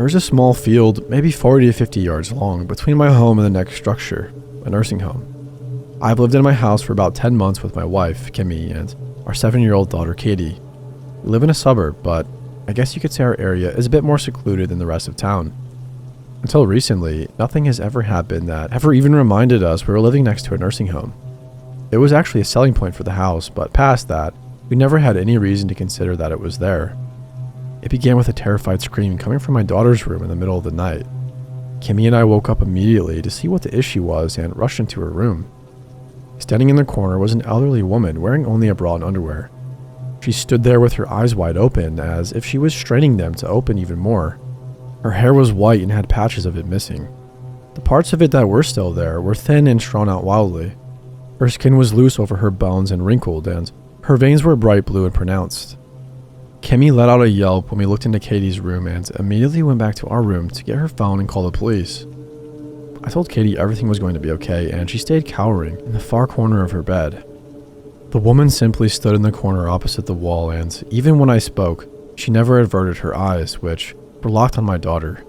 There was a small field, maybe 40 to 50 yards long, between my home and the next structure, a nursing home. I've lived in my house for about 10 months with my wife, Kimmy, and our 7-year-old daughter, Katie. We live in a suburb, but I guess you could say our area is a bit more secluded than the rest of town. Until recently, nothing has ever happened that ever even reminded us we were living next to a nursing home. It was actually a selling point for the house, but past that, we never had any reason to consider that it was there. It began with a terrified scream coming from my daughter's room in the middle of the night. Kimmy and I woke up immediately to see what the issue was and rushed into her room. Standing in the corner was an elderly woman wearing only a bra and underwear. She stood there with her eyes wide open, as if she was straining them to open even more. Her hair was white and had patches of it missing. The parts of it that were still there were thin and strung out wildly. Her skin was loose over her bones and wrinkled, and her veins were bright blue and pronounced. Kimmy let out a yelp when we looked into Katie's room and immediately went back to our room to get her phone and call the police. I told Katie everything was going to be okay, and she stayed cowering in the far corner of her bed. The woman simply stood in the corner opposite the wall, and even when I spoke, she never averted her eyes, which were locked on my daughter.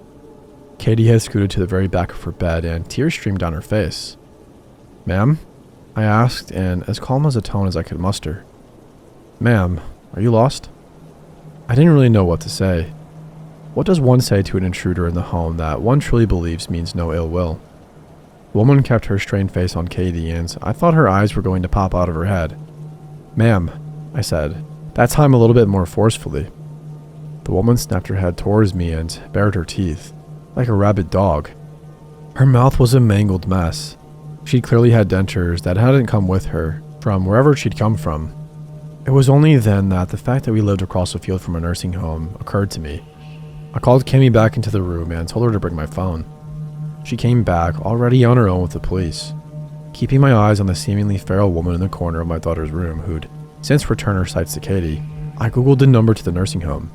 Katie had scooted to the very back of her bed, and tears streamed down her face. "Ma'am?" I asked, in as calm as a tone as I could muster. "Ma'am, are you lost?" I didn't really know what to say. What does one say to an intruder in the home that one truly believes means no ill will? The woman kept her strained face on Katie, and I thought her eyes were going to pop out of her head. "Ma'am," I said, that time a little bit more forcefully. The woman snapped her head towards me and bared her teeth, like a rabid dog. Her mouth was a mangled mess. She'd clearly had dentures that hadn't come with her, from wherever she'd come from. It was only then that the fact that we lived across the field from a nursing home occurred to me. I called Kimmy back into the room and told her to bring my phone. She came back, already on her own with the police. Keeping my eyes on the seemingly feral woman in the corner of my daughter's room, who'd since returned her sights to Katie, I googled the number to the nursing home.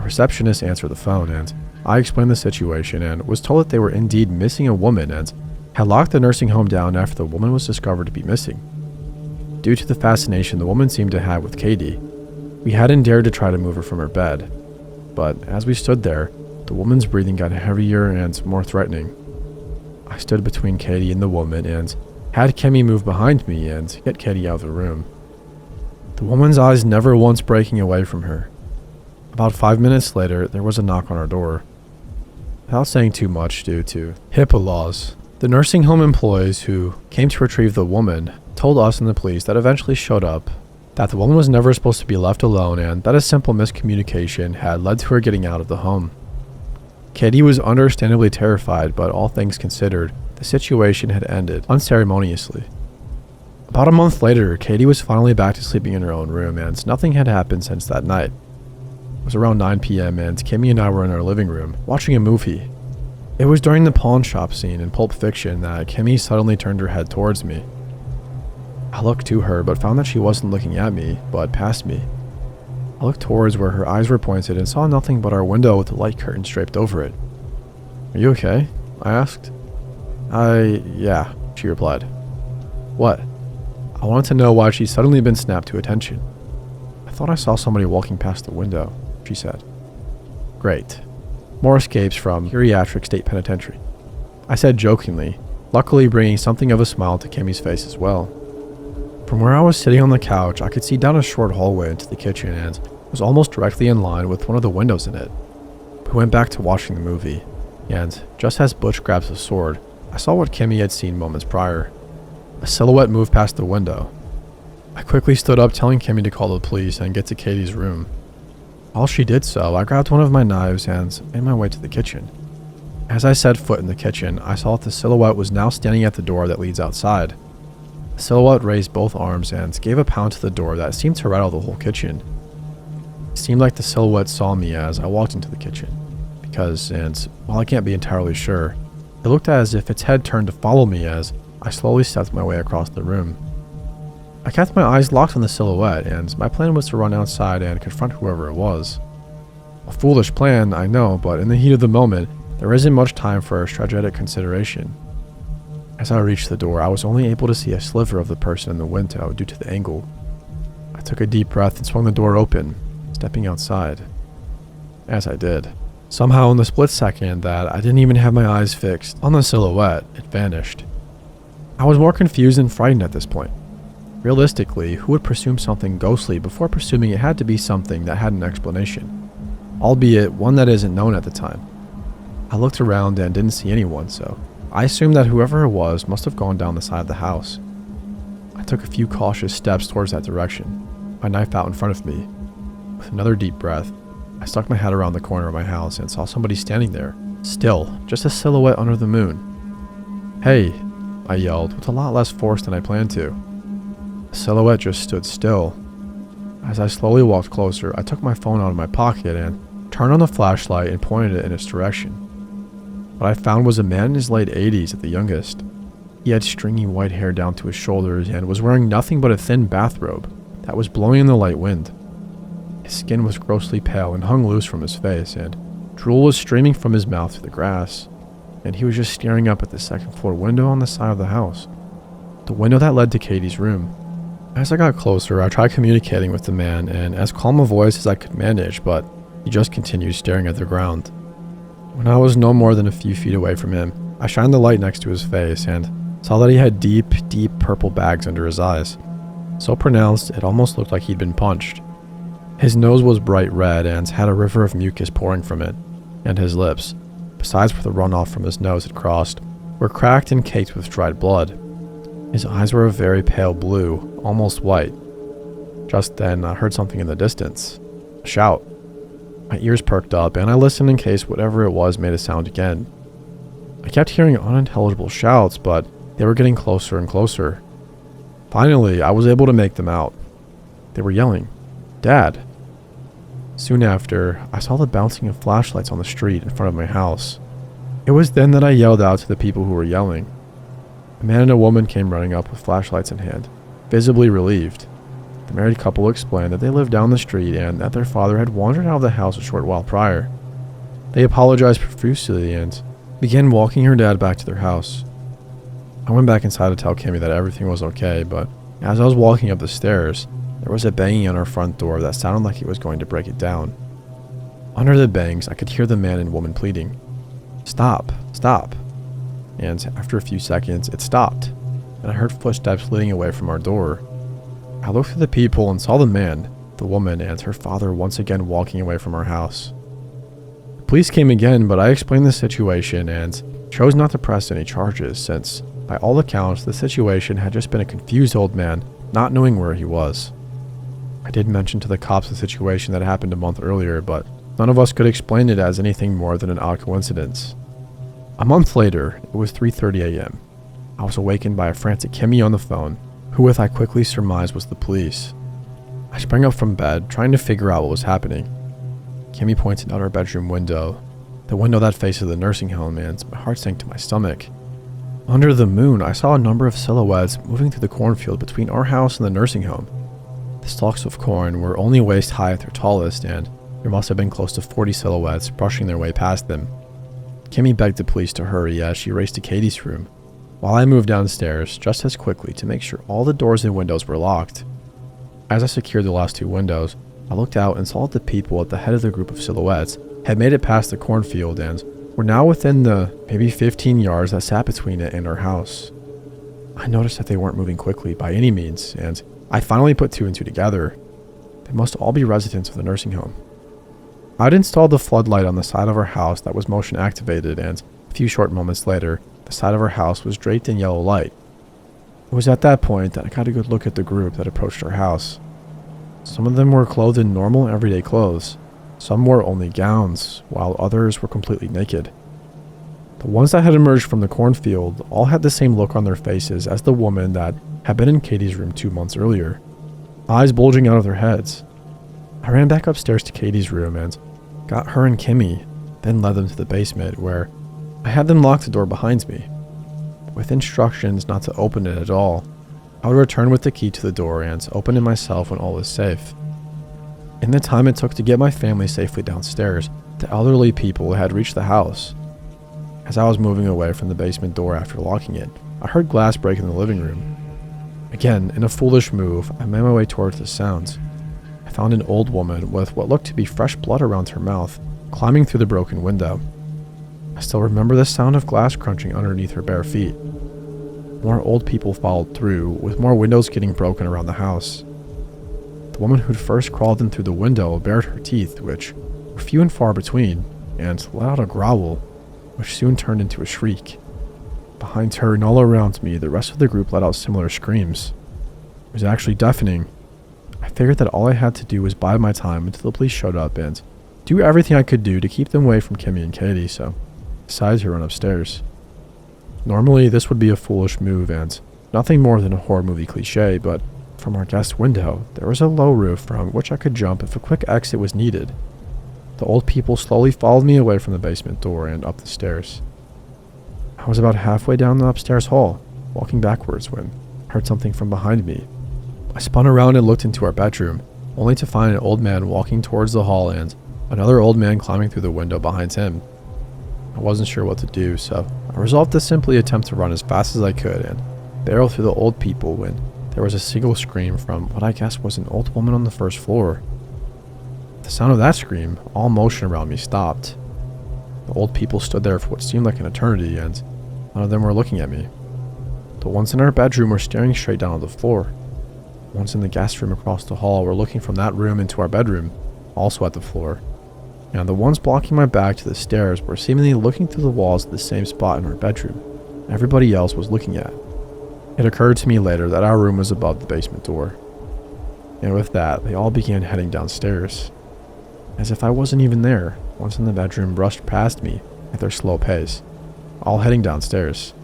A receptionist answered the phone, and I explained the situation and was told that they were indeed missing a woman and had locked the nursing home down after the woman was discovered to be missing. Due to the fascination the woman seemed to have with Katie, we hadn't dared to try to move her from her bed. But as we stood there, the woman's breathing got heavier and more threatening. I stood between Katie and the woman and had Kimmy move behind me and get Katie out of the room. The woman's eyes never once breaking away from her. About 5 minutes later, there was a knock on our door. Without saying too much due to HIPAA laws, the nursing home employees who came to retrieve the woman told us and the police that eventually showed up that the woman was never supposed to be left alone and that a simple miscommunication had led to her getting out of the home. Katie was understandably terrified, but all things considered, the situation had ended unceremoniously. About a month later, Katie was finally back to sleeping in her own room, and nothing had happened since that night. It was around 9 p.m. and Kimmy and I were in our living room, watching a movie. It was during the pawn shop scene in Pulp Fiction that Kimmy suddenly turned her head towards me. I looked to her, but found that she wasn't looking at me, but past me. I looked towards where her eyes were pointed and saw nothing but our window with the light curtain draped over it. "Are you okay?" I asked. Yeah," she replied. "What?" I wanted to know why she'd suddenly been snapped to attention. "I thought I saw somebody walking past the window," she said. "Great. More escapes from Geriatric State Penitentiary," I said jokingly, luckily bringing something of a smile to Kimmy's face as well. From where I was sitting on the couch, I could see down a short hallway into the kitchen and was almost directly in line with one of the windows in it. We went back to watching the movie, and just as Butch grabs a sword, I saw what Kimmy had seen moments prior. A silhouette moved past the window. I quickly stood up, telling Kimmy to call the police and get to Katie's room. While she did so, I grabbed one of my knives and made my way to the kitchen. As I set foot in the kitchen, I saw that the silhouette was now standing at the door that leads outside. The silhouette raised both arms and gave a pound to the door that seemed to rattle the whole kitchen. It seemed like the silhouette saw me as I walked into the kitchen, because, and while I can't be entirely sure, it looked as if its head turned to follow me as I slowly stepped my way across the room. I kept my eyes locked on the silhouette, and my plan was to run outside and confront whoever it was. A foolish plan, I know, but in the heat of the moment, there isn't much time for strategic consideration. As I reached the door, I was only able to see a sliver of the person in the window due to the angle. I took a deep breath and swung the door open, stepping outside. As I did, Somehow, in the split second that I didn't even have my eyes fixed on the silhouette, it vanished. I was more confused and frightened at this point. Realistically, who would presume something ghostly before presuming it had to be something that had an explanation, albeit one that isn't known at the time? I looked around and didn't see anyone, so I assumed that whoever it was must have gone down the side of the house. I took a few cautious steps towards that direction, my knife out in front of me. With another deep breath, I stuck my head around the corner of my house and saw somebody standing there, still, just a silhouette under the moon. "Hey," I yelled, with a lot less force than I planned to. The silhouette just stood still. As I slowly walked closer, I took my phone out of my pocket and turned on the flashlight and pointed it in its direction. What I found was a man in his late 80s at the youngest. He had stringy white hair down to his shoulders and was wearing nothing but a thin bathrobe that was blowing in the light wind. His skin was grossly pale and hung loose from his face, and drool was streaming from his mouth to the grass, and he was just staring up at the second-floor window on the side of the house, the window that led to Katie's room. As I got closer, I tried communicating with the man in as calm a voice as I could manage, but he just continued staring at the ground. When I was no more than a few feet away from him, I shined the light next to his face and saw that he had deep, deep purple bags under his eyes, so pronounced it almost looked like he'd been punched. His nose was bright red and had a river of mucus pouring from it, and his lips, besides where the runoff from his nose had crossed, were cracked and caked with dried blood. His eyes were a very pale blue, almost white. Just then, I heard something in the distance. A shout. My ears perked up, and I listened in case whatever it was made a sound again. I kept hearing unintelligible shouts, but they were getting closer and closer. Finally, I was able to make them out. They were yelling, "Dad!" Soon after, I saw the bouncing of flashlights on the street in front of my house. It was then that I yelled out to the people who were yelling. A man and a woman came running up with flashlights in hand, visibly relieved. The married couple explained that they lived down the street and that their father had wandered out of the house a short while prior. They apologized profusely and began walking her dad back to their house. I went back inside to tell Kimmy that everything was okay, but as I was walking up the stairs, there was a banging on our front door that sounded like he was going to break it down. Under the bangs, I could hear the man and woman pleading, "Stop, stop." And after a few seconds, it stopped, and I heard footsteps leading away from our door. I looked at the people and saw the man, the woman, and her father once again walking away from our house. The police came again, but I explained the situation and chose not to press any charges since, by all accounts, the situation had just been a confused old man not knowing where he was. I did mention to the cops the situation that happened a month earlier, but none of us could explain it as anything more than an odd coincidence. A month later, it was 3:30 a.m. I was awakened by a frantic Kimmy on the phone, who I quickly surmised was the police. I sprang up from bed, trying to figure out what was happening. Kimmy pointed out our bedroom window, the window that faces the nursing home, and my heart sank to my stomach. Under the moon, I saw a number of silhouettes moving through the cornfield between our house and the nursing home. The stalks of corn were only waist high at their tallest, and there must have been close to 40 silhouettes brushing their way past them. Kimmy begged the police to hurry as she raced to Katie's room, while I moved downstairs just as quickly to make sure all the doors and windows were locked. As I secured the last two windows, I looked out and saw that the people at the head of the group of silhouettes had made it past the cornfield and were now within the maybe 15 yards that sat between it and our house. I noticed that they weren't moving quickly by any means, and I finally put two and two together. They must all be residents of the nursing home. I'd installed the floodlight on the side of our house that was motion activated, and a few short moments later, the side of our house was draped in yellow light. It was at that point that I got a good look at the group that approached our house. Some of them were clothed in normal everyday clothes. Some wore only gowns, while others were completely naked. The ones that had emerged from the cornfield all had the same look on their faces as the woman that had been in Katie's room 2 months earlier, eyes bulging out of their heads. I ran back upstairs to Katie's room and got her and Kimmy, then led them to the basement where I had them lock the door behind me, with instructions not to open it at all. I would return with the key to the door and open it myself when all was safe. In the time it took to get my family safely downstairs, the elderly people had reached the house. As I was moving away from the basement door after locking it, I heard glass break in the living room. Again, in a foolish move, I made my way towards the sounds. I found an old woman with what looked to be fresh blood around her mouth, climbing through the broken window. I still remember the sound of glass crunching underneath her bare feet. More old people followed through, with more windows getting broken around the house. The woman who'd first crawled in through the window bared her teeth, which were few and far between, and let out a growl, which soon turned into a shriek. Behind her and all around me, the rest of the group let out similar screams. It was actually deafening. I figured that all I had to do was bide my time until the police showed up and do everything I could do to keep them away from Kimmy and Katie, so I decided to run upstairs. Normally, this would be a foolish move and nothing more than a horror movie cliche, but from our guest window, there was a low roof from which I could jump if a quick exit was needed. The old people slowly followed me away from the basement door and up the stairs. I was about halfway down the upstairs hall, walking backwards, when I heard something from behind me. I spun around and looked into our bedroom, only to find an old man walking towards the hall and another old man climbing through the window behind him. I wasn't sure what to do, so I resolved to simply attempt to run as fast as I could and barrel through the old people when there was a single scream from what I guess was an old woman on the first floor. At the sound of that scream, all motion around me stopped. The old people stood there for what seemed like an eternity, and none of them were looking at me. The ones in our bedroom were staring straight down at the floor. The ones in the guest room across the hall were looking from that room into our bedroom, also at the floor. And the ones blocking my back to the stairs were seemingly looking through the walls at the same spot in our bedroom everybody else was looking at. It occurred to me later that our room was above the basement door. And with that, they all began heading downstairs. As if I wasn't even there, ones in the bedroom brushed past me at their slow pace, all heading downstairs.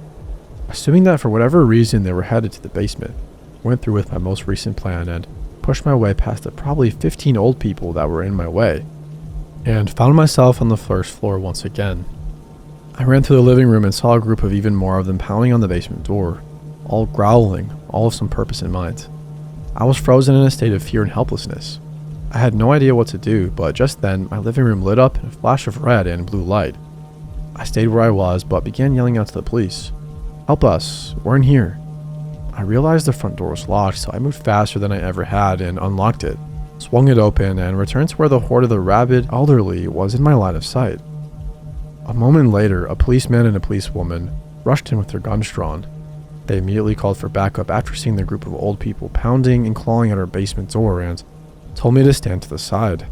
Assuming that for whatever reason they were headed to the basement, I went through with my most recent plan and pushed my way past the probably 15 old people that were in my way, and found myself on the first floor once again. I ran through the living room and saw a group of even more of them pounding on the basement door, all growling, all with some purpose in mind. I was frozen in a state of fear and helplessness. I had no idea what to do, but just then my living room lit up in a flash of red and blue light. I stayed where I was, but began yelling out to the police. "Help us, we're in here." I realized the front door was locked, so I moved faster than I ever had and unlocked it, swung it open, and returned to where the horde of the rabid elderly was in my line of sight. A moment later, a policeman and a policewoman rushed in with their guns drawn. They immediately called for backup after seeing the group of old people pounding and clawing at our basement door and told me to stand to the side.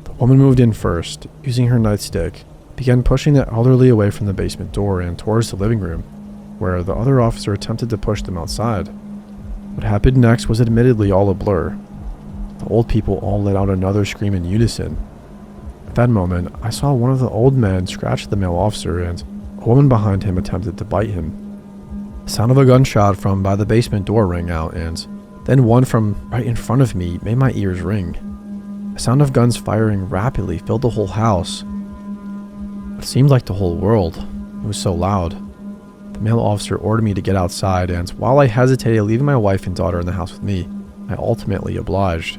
The woman moved in first, using her nightstick, began pushing the elderly away from the basement door and towards the living room, where the other officer attempted to push them outside. What happened next was admittedly all a blur. The old people all let out another scream in unison. At that moment, I saw one of the old men scratch the male officer and a woman behind him attempted to bite him. The sound of a gunshot from by the basement door rang out, and then one from right in front of me made my ears ring. The sound of guns firing rapidly filled the whole house. It seemed like the whole world. It was so loud. The male officer ordered me to get outside, and while I hesitated leaving my wife and daughter in the house with me, I ultimately obliged.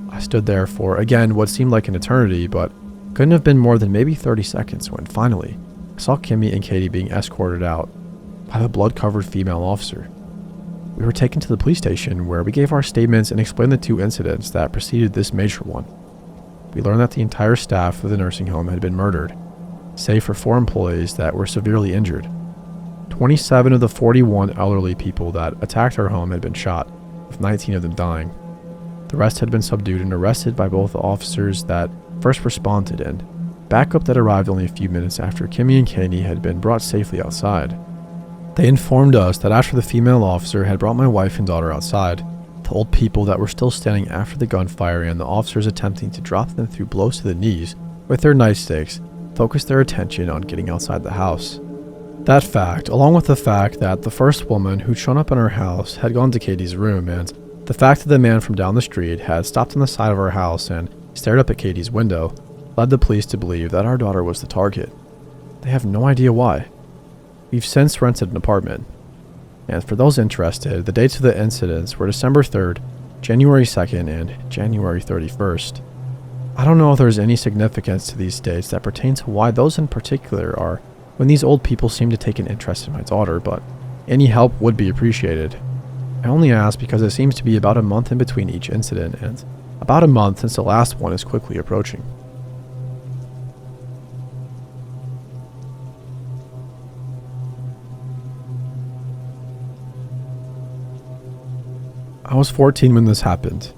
I stood there for, again, what seemed like an eternity, but couldn't have been more than maybe 30 seconds when finally I saw Kimmy and Katie being escorted out by the blood-covered female officer. We were taken to the police station where we gave our statements and explained the two incidents that preceded this major one. We learned that the entire staff of the nursing home had been murdered, save for 4 employees that were severely injured. 27 of the 41 elderly people that attacked our home had been shot, with 19 of them dying. The rest had been subdued and arrested by both the officers that first responded and backup that arrived only a few minutes after Kimmy and Katie had been brought safely outside. They informed us that after the female officer had brought my wife and daughter outside, the old people that were still standing after the gunfire and the officers attempting to drop them through blows to the knees with their nightsticks focused their attention on getting outside the house. That fact, along with the fact that the first woman who'd shown up in our house had gone to Katie's room, and the fact that the man from down the street had stopped on the side of our house and stared up at Katie's window, led the police to believe that our daughter was the target. They have no idea why. We've since rented an apartment. And for those interested, the dates of the incidents were December 3rd, January 2nd, and January 31st. I don't know if there's any significance to these dates that pertain to why those in particular are when these old people seem to take an interest in my daughter, but any help would be appreciated. I only ask because it seems to be about a month in between each incident, and about a month since the last one is quickly approaching. I was 14 when this happened.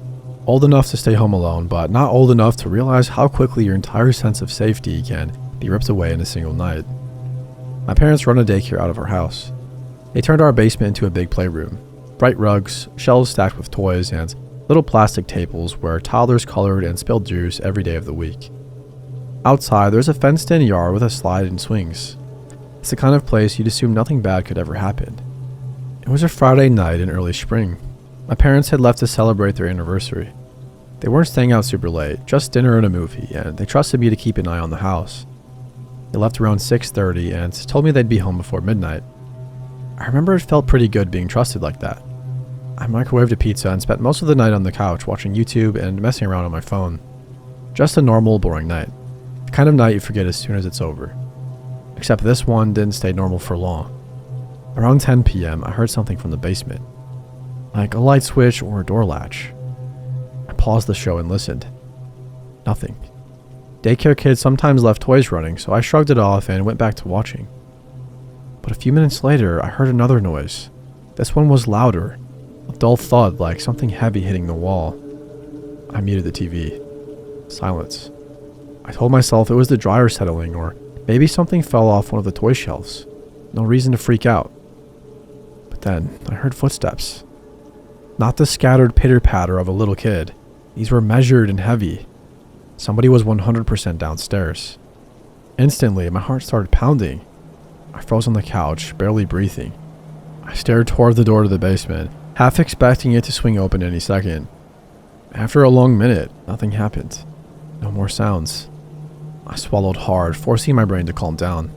Old enough to stay home alone, but not old enough to realize how quickly your entire sense of safety can be ripped away in a single night. My parents run a daycare out of our house. They turned our basement into a big playroom. Bright rugs, shelves stacked with toys, and little plastic tables where toddlers colored and spilled juice every day of the week. Outside, there's a fenced-in yard with a slide and swings. It's the kind of place you'd assume nothing bad could ever happen. It was a Friday night in early spring. My parents had left to celebrate their anniversary. They weren't staying out super late, just dinner and a movie, and they trusted me to keep an eye on the house. They left around 6:30 and told me they'd be home before midnight. I remember it felt pretty good being trusted like that. I microwaved a pizza and spent most of the night on the couch watching YouTube and messing around on my phone. Just a normal, boring night. The kind of night you forget as soon as it's over. Except this one didn't stay normal for long. Around 10 p.m., I heard something from the basement. Like a light switch or a door latch. I paused the show and listened. Nothing. Daycare kids sometimes left toys running, so I shrugged it off and went back to watching. But a few minutes later, I heard another noise. This one was louder. A dull thud like something heavy hitting the wall. I muted the TV. Silence. I told myself it was the dryer settling, or maybe something fell off one of the toy shelves. No reason to freak out. But then, I heard footsteps. Not the scattered pitter-patter of a little kid. These were measured and heavy. Somebody was 100% downstairs. Instantly, my heart started pounding. I froze on the couch, barely breathing. I stared toward the door to the basement, half expecting it to swing open any second. After a long minute, nothing happened. No more sounds. I swallowed hard, forcing my brain to calm down.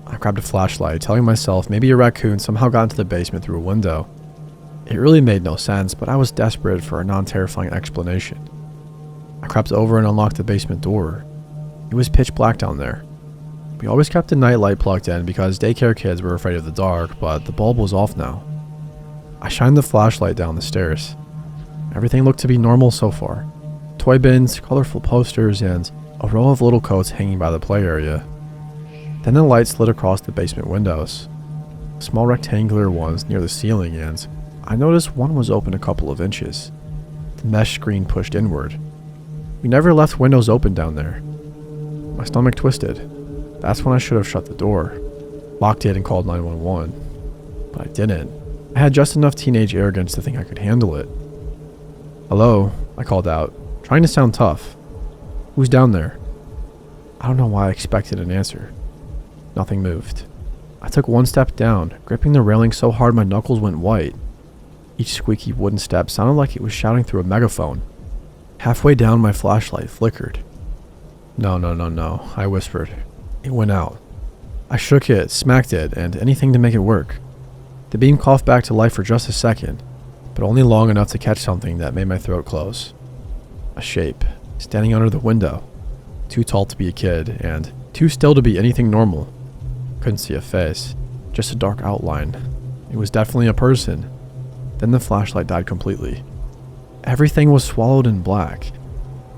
I grabbed a flashlight, telling myself maybe a raccoon somehow got into the basement through a window. It really made no sense, but I was desperate for a non-terrifying explanation. I crept over and unlocked the basement door. It was pitch black down there. We always kept the nightlight plugged in because daycare kids were afraid of the dark, but the bulb was off now. I shined the flashlight down the stairs. Everything looked to be normal so far. Toy bins, colorful posters, and a row of little coats hanging by the play area. Then the light slid across the basement windows. Small rectangular ones near the ceiling, and I noticed one was open a couple of inches. The mesh screen pushed inward. We never left windows open down there. My stomach twisted. That's when I should have shut the door, locked it and called 911. But I didn't. I had just enough teenage arrogance to think I could handle it. "Hello," I called out, trying to sound tough. "Who's down there?" I don't know why I expected an answer. Nothing moved. I took one step down, gripping the railing so hard my knuckles went white. Each squeaky wooden step sounded like it was shouting through a megaphone. Halfway down, my flashlight flickered. No, I whispered. It went out. I shook it, smacked it, and anything to make it work. The beam coughed back to life for just a second, but only long enough to catch something that made my throat close. A shape, standing under the window. Too tall to be a kid, and too still to be anything normal. Couldn't see a face, just a dark outline. It was definitely a person. Then the flashlight died completely. Everything was swallowed in black.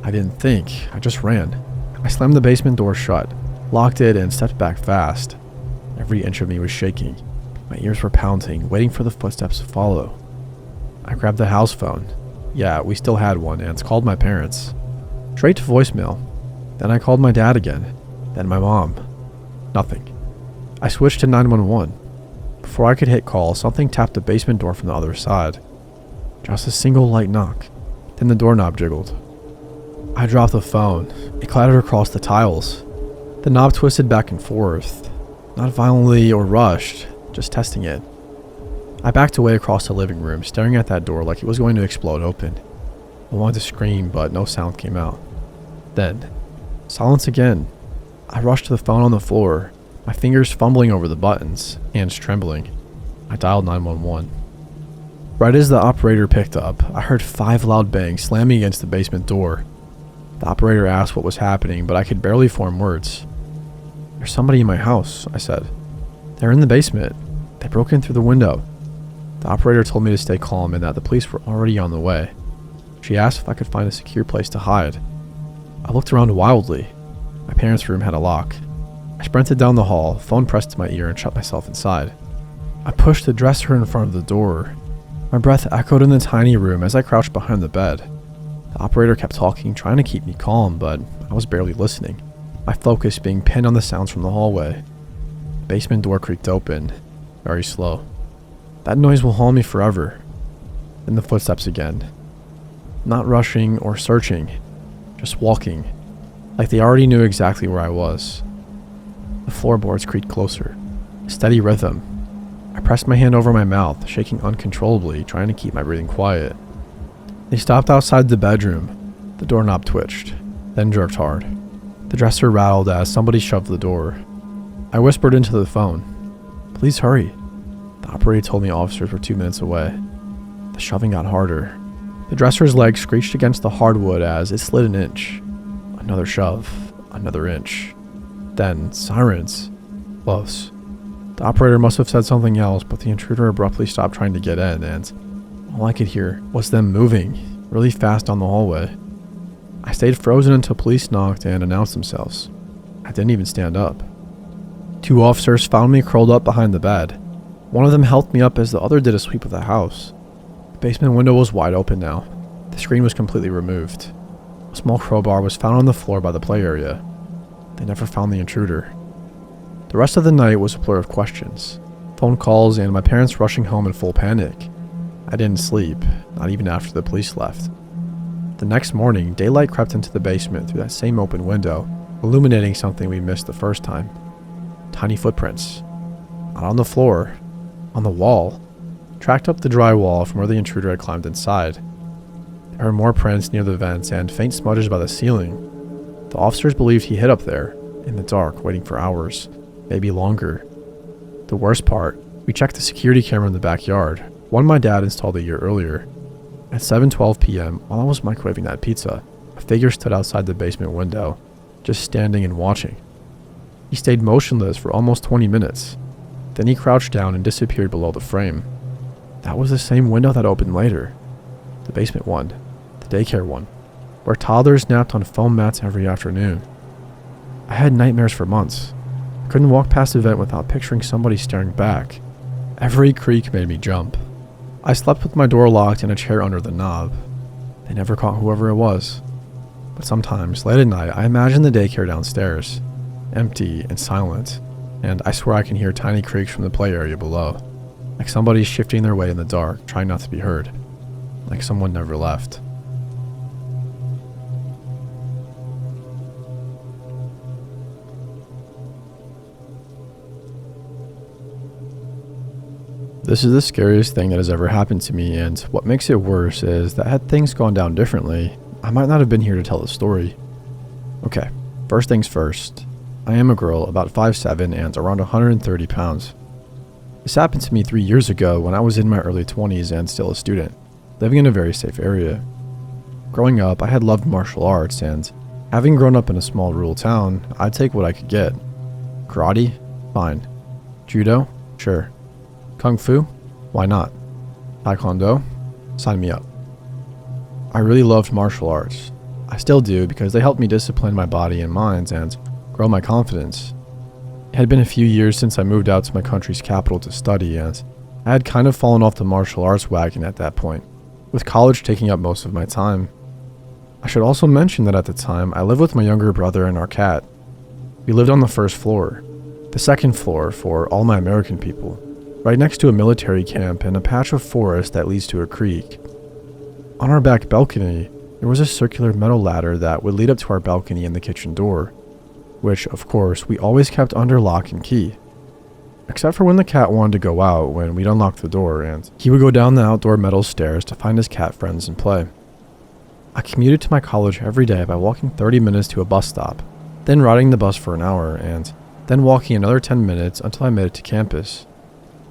I didn't think, I just ran. I slammed the basement door shut, locked it, and stepped back fast. Every inch of me was shaking. My ears were pounding, waiting for the footsteps to follow. I grabbed the house phone. Yeah, we still had one, and called my parents. Straight to voicemail. Then I called my dad again. Then my mom. Nothing. I switched to 911. Before I could hit call, something tapped the basement door from the other side. Just a single light knock. Then the doorknob jiggled. I dropped the phone. It clattered across the tiles. The knob twisted back and forth. Not violently or rushed, just testing it. I backed away across the living room, staring at that door like it was going to explode open. I wanted to scream, but no sound came out. Then, silence again. I rushed to the phone on the floor, my fingers fumbling over the buttons, hands trembling. I dialed 911. Right as the operator picked up, I heard 5 loud bangs slamming against the basement door. The operator asked what was happening, but I could barely form words. "There's somebody in my house," I said. "They're in the basement. They broke in through the window." The operator told me to stay calm and that the police were already on the way. She asked if I could find a secure place to hide. I looked around wildly. My parents' room had a lock. I sprinted down the hall, phone pressed to my ear, and shut myself inside. I pushed the dresser in front of the door. My breath echoed in the tiny room as I crouched behind the bed. The operator kept talking, trying to keep me calm, but I was barely listening, my focus being pinned on the sounds from the hallway. The basement door creaked open, very slow. That noise will haunt me forever. Then the footsteps again. Not rushing or searching, just walking, like they already knew exactly where I was. The floorboards creaked closer, a steady rhythm. I pressed my hand over my mouth, shaking uncontrollably, trying to keep my breathing quiet. They stopped outside the bedroom. The doorknob twitched, then jerked hard. The dresser rattled as somebody shoved the door. I whispered into the phone, "Please hurry." The operator told me officers were 2 minutes away. The shoving got harder. The dresser's legs screeched against the hardwood as it slid an inch. Another shove, another inch. Then, sirens. Close. The operator must have said something else, but the intruder abruptly stopped trying to get in, and all I could hear was them moving, really fast down the hallway. I stayed frozen until police knocked and announced themselves. I didn't even stand up. 2 officers found me curled up behind the bed. One of them helped me up as the other did a sweep of the house. The basement window was wide open now. The screen was completely removed. A small crowbar was found on the floor by the play area. They never found the intruder. The rest of the night was a blur of questions, phone calls, and my parents rushing home in full panic. I didn't sleep, not even after the police left. The next morning, daylight crept into the basement through that same open window, illuminating something we missed the first time. Tiny footprints. Not on the floor, on the wall, tracked up the drywall from where the intruder had climbed inside. There were more prints near the vents and faint smudges by the ceiling. The officers believed he hid up there, in the dark, waiting for hours, maybe longer. The worst part, we checked the security camera in the backyard, one my dad installed a year earlier. At 7:12 p.m., while I was microwaving that pizza, a figure stood outside the basement window, just standing and watching. He stayed motionless for almost 20 minutes. Then he crouched down and disappeared below the frame. That was the same window that opened later. The basement one, the daycare one, where toddlers napped on foam mats every afternoon. I had nightmares for months. I couldn't walk past the vent without picturing somebody staring back. Every creak made me jump. I slept with my door locked and a chair under the knob. They never caught whoever it was. But sometimes, late at night, I imagine the daycare downstairs, empty and silent, and I swear I can hear tiny creaks from the play area below, like somebody's shifting their way in the dark, trying not to be heard, like someone never left. This is the scariest thing that has ever happened to me, and what makes it worse is that had things gone down differently, I might not have been here to tell the story. Okay, first things first. I am a girl about 5'7" and around 130 pounds. This happened to me 3 years ago when I was in my early 20s and still a student, living in a very safe area. Growing up, I had loved martial arts, and having grown up in a small rural town, I'd take what I could get. Karate? Fine. Judo? Sure. Kung Fu? Why not? Taekwondo? Sign me up. I really loved martial arts. I still do because they helped me discipline my body and mind and grow my confidence. It had been a few years since I moved out to my country's capital to study, and I had kind of fallen off the martial arts wagon at that point, with college taking up most of my time. I should also mention that at the time, I lived with my younger brother and our cat. We lived on the first floor, the second floor for all my American people, right next to a military camp and a patch of forest that leads to a creek. On our back balcony, there was a circular metal ladder that would lead up to our balcony and the kitchen door, which, of course, we always kept under lock and key. Except for when the cat wanted to go out when we'd unlock the door, and he would go down the outdoor metal stairs to find his cat friends and play. I commuted to my college every day by walking 30 minutes to a bus stop, then riding the bus for an hour, and then walking another 10 minutes until I made it to campus.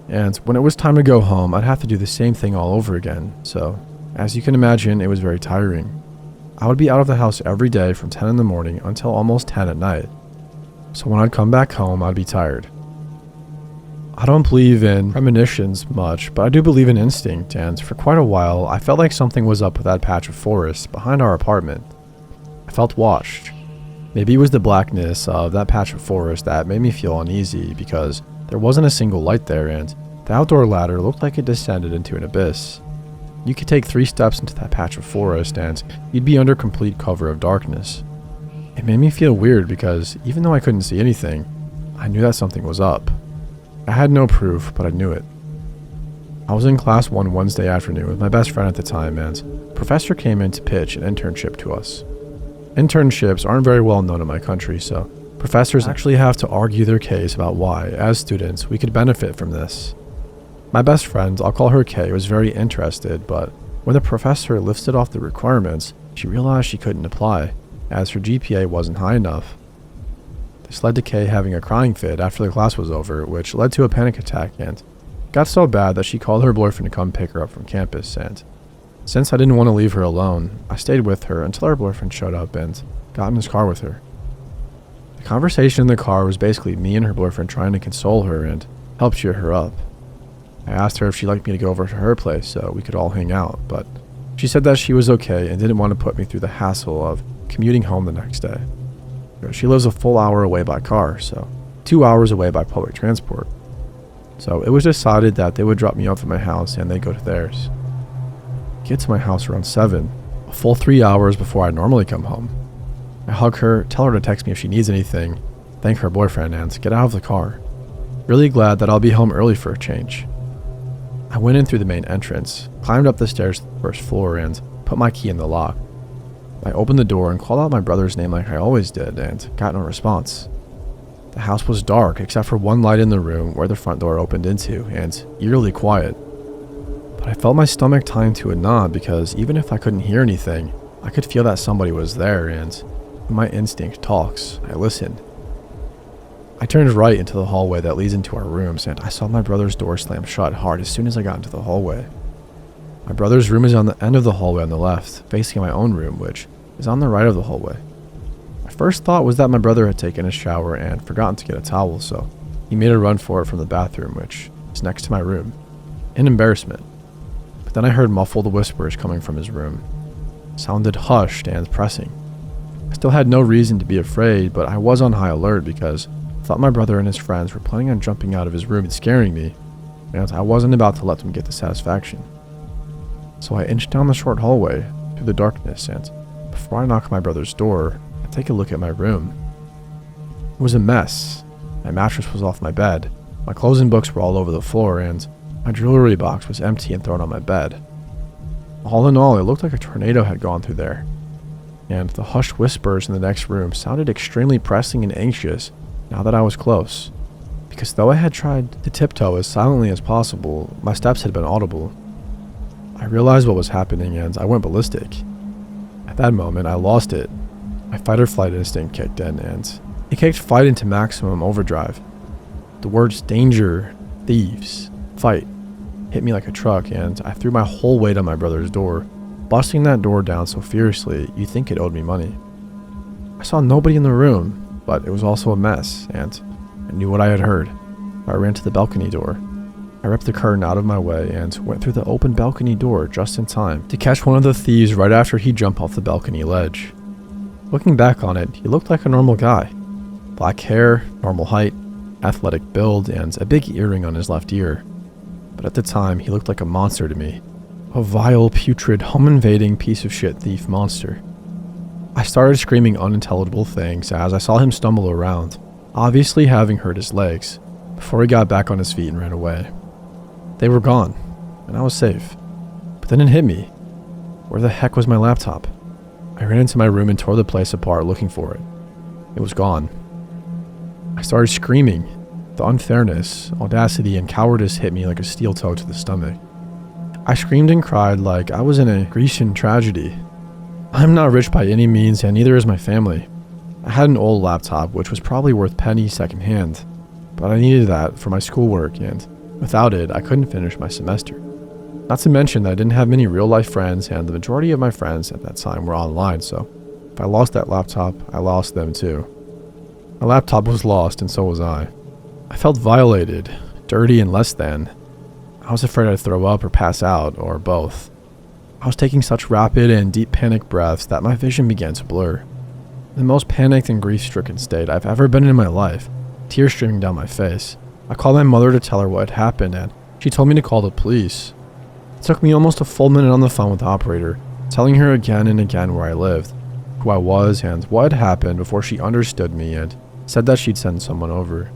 And when it was time to go home, I'd have to do the same thing all over again, so as you can imagine, it was very tiring. I would be out of the house every day from 10 in the morning until almost 10 at night. So when I'd come back home, I'd be tired. I don't believe in premonitions much, but I do believe in instinct, and for quite a while, I felt like something was up with that patch of forest behind our apartment. I felt watched. Maybe it was the blackness of that patch of forest that made me feel uneasy because there wasn't a single light there, and The outdoor ladder looked like it descended into an abyss. You could take 3 steps into that patch of forest and you'd be under complete cover of darkness. It made me feel weird because even though I couldn't see anything, I knew that something was up. I had no proof, but I knew it. I was in class one Wednesday afternoon with my best friend at the time, and the professor came in to pitch an internship to us. Internships aren't very well known in my country, so professors actually have to argue their case about why, as students, we could benefit from this. My best friend, I'll call her Kay, was very interested, but when the professor listed off the requirements, she realized she couldn't apply, as her GPA wasn't high enough. This led to Kay having a crying fit after the class was over, which led to a panic attack and got so bad that she called her boyfriend to come pick her up from campus, and since I didn't want to leave her alone, I stayed with her until her boyfriend showed up and got in his car with her. The conversation in the car was basically me and her boyfriend trying to console her and help cheer her up. I asked her if she'd like me to go over to her place so we could all hang out, but she said that she was okay and didn't want to put me through the hassle of commuting home the next day. She lives a full hour away by car, so 2 hours away by public transport. So it was decided that they would drop me off at my house and they'd go to theirs. Get to my house around 7, a full 3 hours before I normally come home. I hug her, tell her to text me if she needs anything, thank her boyfriend, and get out of the car. Really glad that I'll be home early for a change. I went in through the main entrance, climbed up the stairs to the first floor, and put my key in the lock. I opened the door and called out my brother's name like I always did, and got no response. The house was dark except for one light in the room where the front door opened into, and eerily quiet. But I felt my stomach tie into a knot because even if I couldn't hear anything, I could feel that somebody was there, and when my instinct talks, I listened. I turned right into the hallway that leads into our rooms, and I saw my brother's door slam shut hard as soon as I got into the hallway. My brother's room is on the end of the hallway on the left, facing my own room, which is on the right of the hallway. My first thought was that my brother had taken a shower and forgotten to get a towel, so he made a run for it from the bathroom, which is next to my room, in embarrassment. But then I heard muffled whispers coming from his room. It sounded hushed and pressing. I still had no reason to be afraid, but I was on high alert because I thought my brother and his friends were planning on jumping out of his room and scaring me, and I wasn't about to let them get the satisfaction. So I inched down the short hallway through the darkness, and before I knocked on my brother's door, I take a look at my room. It was a mess. My mattress was off my bed, my clothes and books were all over the floor, and my jewelry box was empty and thrown on my bed. All in all, it looked like a tornado had gone through there, and the hushed whispers in the next room sounded extremely pressing and anxious now that I was close, because though I had tried to tiptoe as silently as possible, my steps had been audible. I realized what was happening and I went ballistic. At that moment, I lost it. My fight or flight instinct kicked in, and it kicked fight into maximum overdrive. The words danger, thieves, fight hit me like a truck, and I threw my whole weight on my brother's door, busting that door down so fiercely you'd think it owed me money. I saw nobody in the room, but it was also a mess, and I knew what I had heard. I ran to the balcony door. I ripped the curtain out of my way and went through the open balcony door just in time to catch one of the thieves right after he jumped off the balcony ledge. Looking back on it, he looked like a normal guy. Black hair, normal height, athletic build, and a big earring on his left ear. But at the time, he looked like a monster to me. A vile, putrid, home-invading piece of shit thief monster. I started screaming unintelligible things as I saw him stumble around, obviously having hurt his legs, before he got back on his feet and ran away. They were gone, and I was safe. But then it hit me. Where the heck was my laptop? I ran into my room and tore the place apart looking for it. It was gone. I started screaming. The unfairness, audacity, and cowardice hit me like a steel toe to the stomach. I screamed and cried like I was in a Grecian tragedy. I'm not rich by any means, and neither is my family. I had an old laptop, which was probably worth pennies secondhand, but I needed that for my schoolwork, and without it, I couldn't finish my semester. Not to mention that I didn't have many real-life friends, and the majority of my friends at that time were online, so if I lost that laptop, I lost them too. My laptop was lost, and so was I. I felt violated, dirty, and less than. I was afraid I'd throw up or pass out, or both. I was taking such rapid and deep panic breaths that my vision began to blur. The most panicked and grief-stricken state I've ever been in my life, tears streaming down my face. I called my mother to tell her what had happened, and She told me to call the police. It took me almost a full minute on the phone with the operator, telling her again and again where I lived, who I was, and what had happened before she understood me and said that she'd send someone over.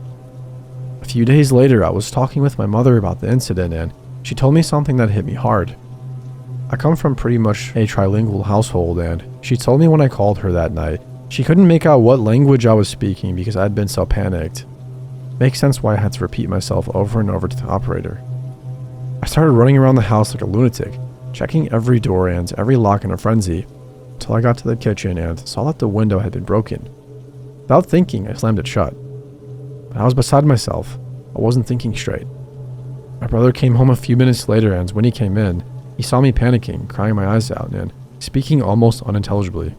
A few days later, I was talking with my mother about the incident, and she told me something that hit me hard. I come from pretty much a trilingual household, and she told me when I called her that night, she couldn't make out what language I was speaking because I had been so panicked. Makes sense why I had to repeat myself over and over to the operator. I started running around the house like a lunatic, checking every door and every lock in a frenzy, until I got to the kitchen and saw that the window had been broken. Without thinking, I slammed it shut. But I was beside myself. I wasn't thinking straight. My brother came home a few minutes later, and when he came in, he saw me panicking, crying my eyes out, and speaking almost unintelligibly.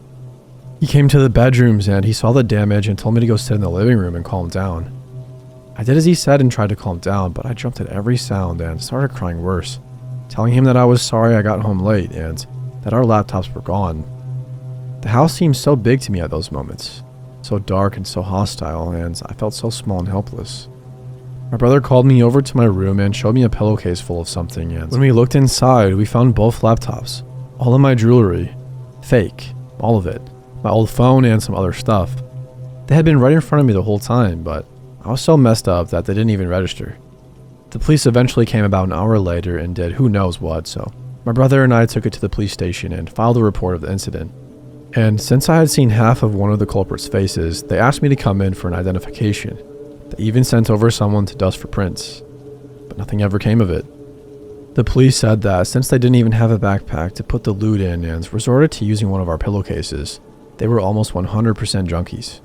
He came to the bedrooms and he saw the damage and told me to go sit in the living room and calm down. I did as he said and tried to calm down, but I jumped at every sound and started crying worse, telling him that I was sorry I got home late and that our laptops were gone. The house seemed so big to me at those moments, so dark and so hostile, and I felt so small and helpless. My brother called me over to my room and showed me a pillowcase full of something, and when we looked inside, we found both laptops, all of my jewelry, fake, all of it, my old phone and some other stuff. They had been right in front of me the whole time, but I was so messed up that they didn't even register. The police eventually came about an hour later and did who knows what, so my brother and I took it to the police station and filed a report of the incident. And since I had seen half of one of the culprits' faces, they asked me to come in for an identification. They even sent over someone to dust for prints, but nothing ever came of it. The police said that since they didn't even have a backpack to put the loot in and resorted to using one of our pillowcases, they were almost 100% junkies.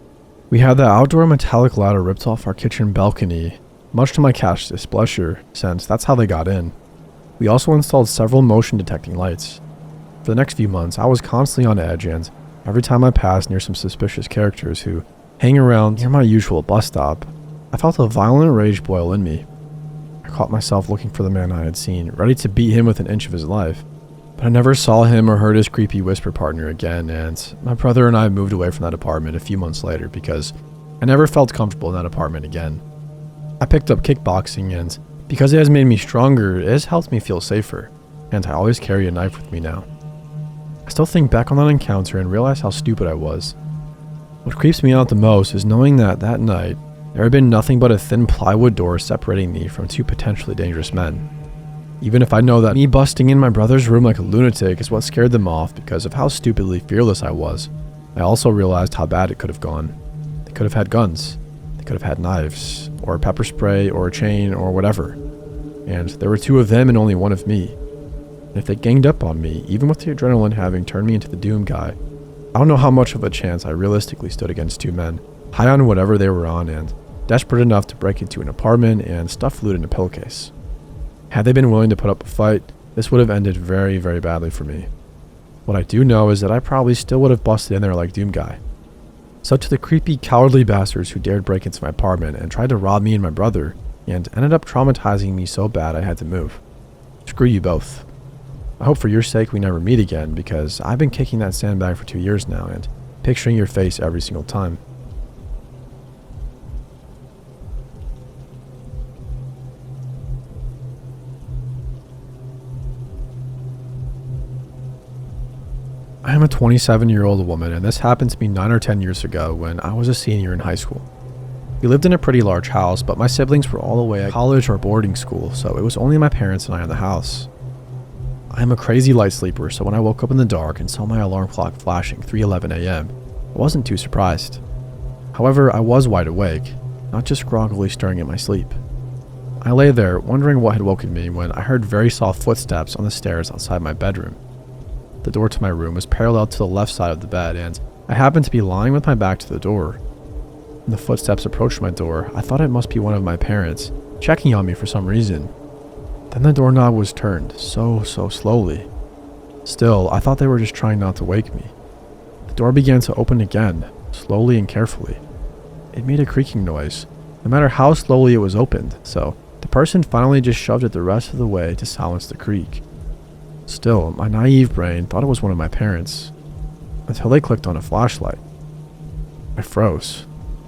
We had the outdoor metallic ladder ripped off our kitchen balcony, much to my cat's displeasure, since that's how they got in. We also installed several motion detecting lights. For the next few months, I was constantly on edge, and every time I passed near some suspicious characters who hang around near my usual bus stop, I felt a violent rage boil in me. I caught myself looking for the man I had seen, ready to beat him with an inch of his life. But I never saw him or heard his creepy whisper partner again, and my brother and I moved away from that apartment a few months later because I never felt comfortable in that apartment again. I picked up kickboxing, and because it has made me stronger, it has helped me feel safer, and I always carry a knife with me now. I still think back on that encounter and realize how stupid I was. What creeps me out the most is knowing that that night, there had been nothing but a thin plywood door separating me from two potentially dangerous men. Even if I know that me busting in my brother's room like a lunatic is what scared them off because of how stupidly fearless I was, I also realized how bad it could have gone. They could have had guns, they could have had knives, or pepper spray, or a chain, or whatever. And there were two of them and only one of me. And if they ganged up on me, even with the adrenaline having turned me into the doom guy, I don't know how much of a chance I realistically stood against two men, high on whatever they were on and desperate enough to break into an apartment and stuff loot in a pillowcase. Had they been willing to put up a fight, this would have ended very, very badly for me. What I do know is that I probably still would have busted in there like Doom Guy. So to the creepy, cowardly bastards who dared break into my apartment and tried to rob me and my brother, and ended up traumatizing me so bad I had to move. Screw you both. I hope for your sake we never meet again, because I've been kicking that sandbag for 2 years now and picturing your face every single time. I am a 27-year-old woman, and this happened to me 9 or 10 years ago when I was a senior in high school. We lived in a pretty large house, but my siblings were all away at college or boarding school, so it was only my parents and I in the house. I am a crazy light sleeper, so when I woke up in the dark and saw my alarm clock flashing 3:11 a.m., I wasn't too surprised. However, I was wide awake, not just groggily stirring in my sleep. I lay there, wondering what had woken me when I heard very soft footsteps on the stairs outside my bedroom. The door to my room was parallel to the left side of the bed, and I happened to be lying with my back to the door. When the footsteps approached my door, I thought it must be one of my parents, checking on me for some reason. Then the doorknob was turned, so slowly. Still, I thought they were just trying not to wake me. The door began to open again, slowly and carefully. It made a creaking noise, no matter how slowly it was opened, so the person finally just shoved it the rest of the way to silence the creak. Still, my naive brain thought it was one of my parents, until they clicked on a flashlight. I froze.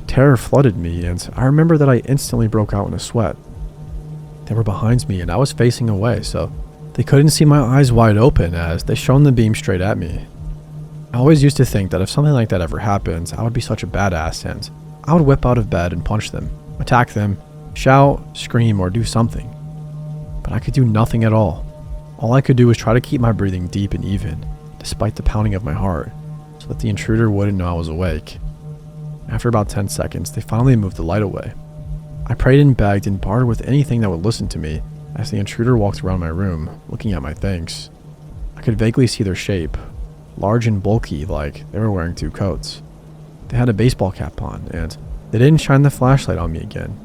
Terror flooded me, and I remember that I instantly broke out in a sweat. They were behind me and I was facing away, so they couldn't see my eyes wide open as they shone the beam straight at me. I always used to think that if something like that ever happened, I would be such a badass and I would whip out of bed and punch them, attack them, shout, scream, or do something. But I could do nothing at all. All I could do was try to keep my breathing deep and even, despite the pounding of my heart, so that the intruder wouldn't know I was awake. After about 10 seconds, they finally moved the light away. I prayed and begged and bartered with anything that would listen to me as the intruder walked around my room, looking at my things. I could vaguely see their shape, large and bulky like they were wearing 2 coats. They had a baseball cap on, and they didn't shine the flashlight on me again.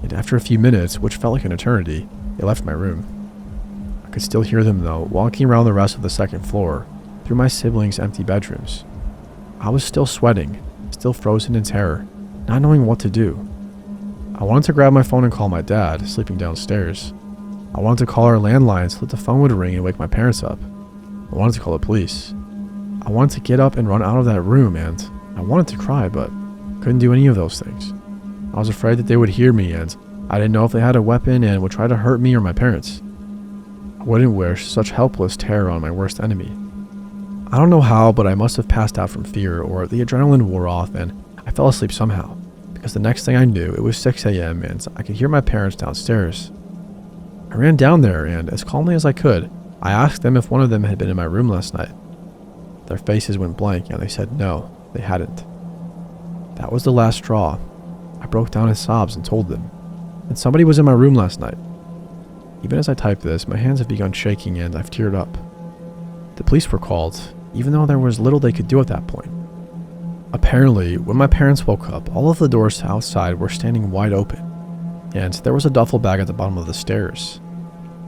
And after a few minutes, which felt like an eternity, they left my room. I could still hear them though, walking around the rest of the second floor, through my siblings' empty bedrooms. I was still sweating, still frozen in terror, not knowing what to do. I wanted to grab my phone and call my dad, sleeping downstairs. I wanted to call our landline so that the phone would ring and wake my parents up. I wanted to call the police. I wanted to get up and run out of that room, and I wanted to cry, but couldn't do any of those things. I was afraid that they would hear me, and I didn't know if they had a weapon and would try to hurt me or my parents. I wouldn't wish such helpless terror on my worst enemy. I don't know how, but I must have passed out from fear, or the adrenaline wore off and I fell asleep somehow, because the next thing I knew, it was 6 a.m. and I could hear my parents downstairs. I ran down there, and as calmly as I could, I asked them if one of them had been in my room last night. Their faces went blank and they said no, they hadn't. That was the last straw. I broke down in sobs and told them, and somebody was in my room last night. Even as I type this, my hands have begun shaking and I've teared up. The police were called, even though there was little they could do at that point. Apparently, when my parents woke up, all of the doors outside were standing wide open, and there was a duffel bag at the bottom of the stairs.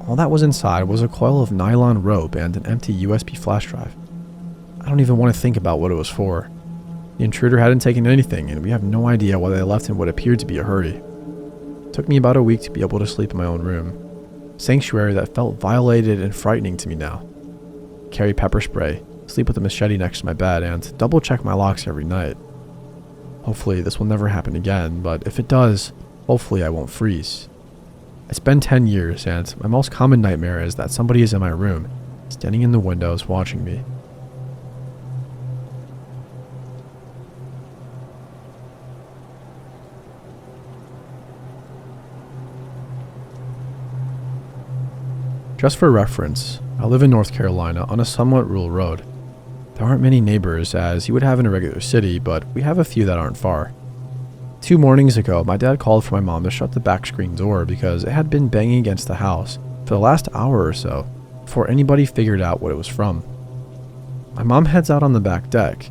All that was inside was a coil of nylon rope and an empty USB flash drive. I don't even want to think about what it was for. The intruder hadn't taken anything, and we have no idea why they left in what appeared to be a hurry. It took me about a week to be able to sleep in my own room. Sanctuary that felt violated and frightening to me now. Carry pepper spray, sleep with a machete next to my bed, and double check my locks every night. Hopefully this will never happen again, but if it does, hopefully I won't freeze. It's been 10 years, and my most common nightmare is that somebody is in my room, standing in the windows watching me. Just for reference, I live in North Carolina on a somewhat rural road. There aren't many neighbors as you would have in a regular city, but we have a few that aren't far. 2 mornings ago, my dad called for my mom to shut the back screen door because it had been banging against the house for the last hour or so before anybody figured out what it was from. My mom heads out on the back deck.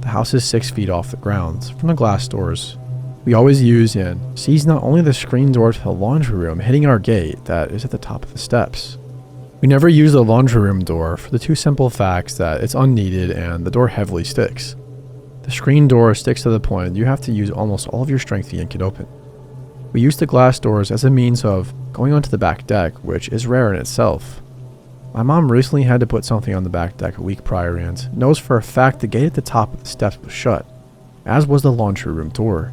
The house is 6 feet off the ground from the glass doors we always use and sees not only the screen door to the laundry room hitting our gate that is at the top of the steps. We never use the laundry room door for the 2 simple facts that it's unneeded and the door heavily sticks. The screen door sticks to the point you have to use almost all of your strength to yank it open. We use the glass doors as a means of going onto the back deck, which is rare in itself. My mom recently had to put something on the back deck a week prior and knows for a fact the gate at the top of the steps was shut, as was the laundry room door.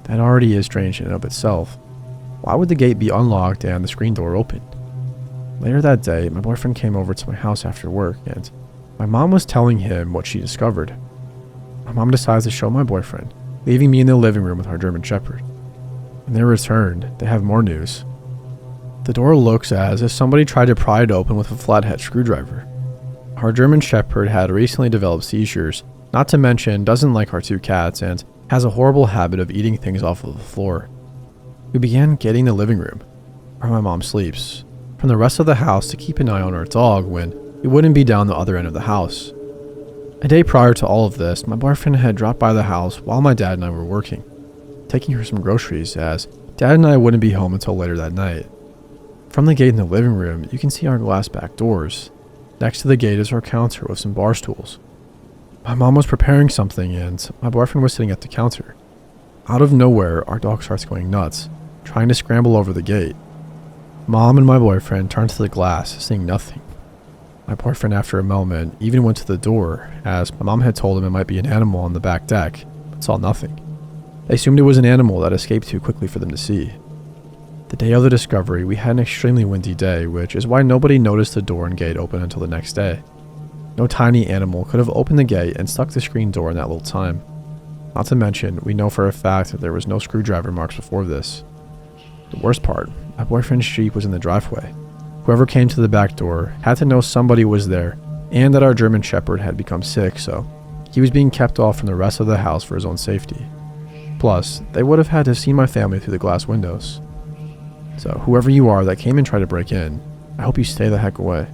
That already is strange in and of itself. Why would the gate be unlocked and the screen door open? Later that day, my boyfriend came over to my house after work, and my mom was telling him what she discovered. My mom decides to show my boyfriend, leaving me in the living room with our German Shepherd. When they returned, they have more news. The door looks as if somebody tried to pry it open with a flathead screwdriver. Our German Shepherd had recently developed seizures, not to mention doesn't like our 2 cats, and has a horrible habit of eating things off of the floor. We began getting the living room, where my mom sleeps, from the rest of the house to keep an eye on our dog when we wouldn't be down the other end of the house. A day prior to all of this, my boyfriend had dropped by the house while my dad and I were working, taking her some groceries as Dad and I wouldn't be home until later that night. From the gate in the living room, you can see our glass back doors. Next to the gate is our counter with some bar stools. My mom was preparing something and my boyfriend was sitting at the counter. Out of nowhere, our dog starts going nuts, trying to scramble over the gate. Mom and my boyfriend turned to the glass, seeing nothing. My boyfriend, after a moment, even went to the door, as my mom had told him it might be an animal on the back deck, but saw nothing. They assumed it was an animal that escaped too quickly for them to see. The day of the discovery, we had an extremely windy day, which is why nobody noticed the door and gate open until the next day. No tiny animal could have opened the gate and stuck the screen door in that little time. Not to mention, we know for a fact that there was no screwdriver marks before this. The worst part, my boyfriend's Jeep was in the driveway. Whoever came to the back door had to know somebody was there and that our German Shepherd had become sick, so he was being kept off from the rest of the house for his own safety. Plus, they would have had to see my family through the glass windows. So whoever you are that came and tried to break in, I hope you stay the heck away.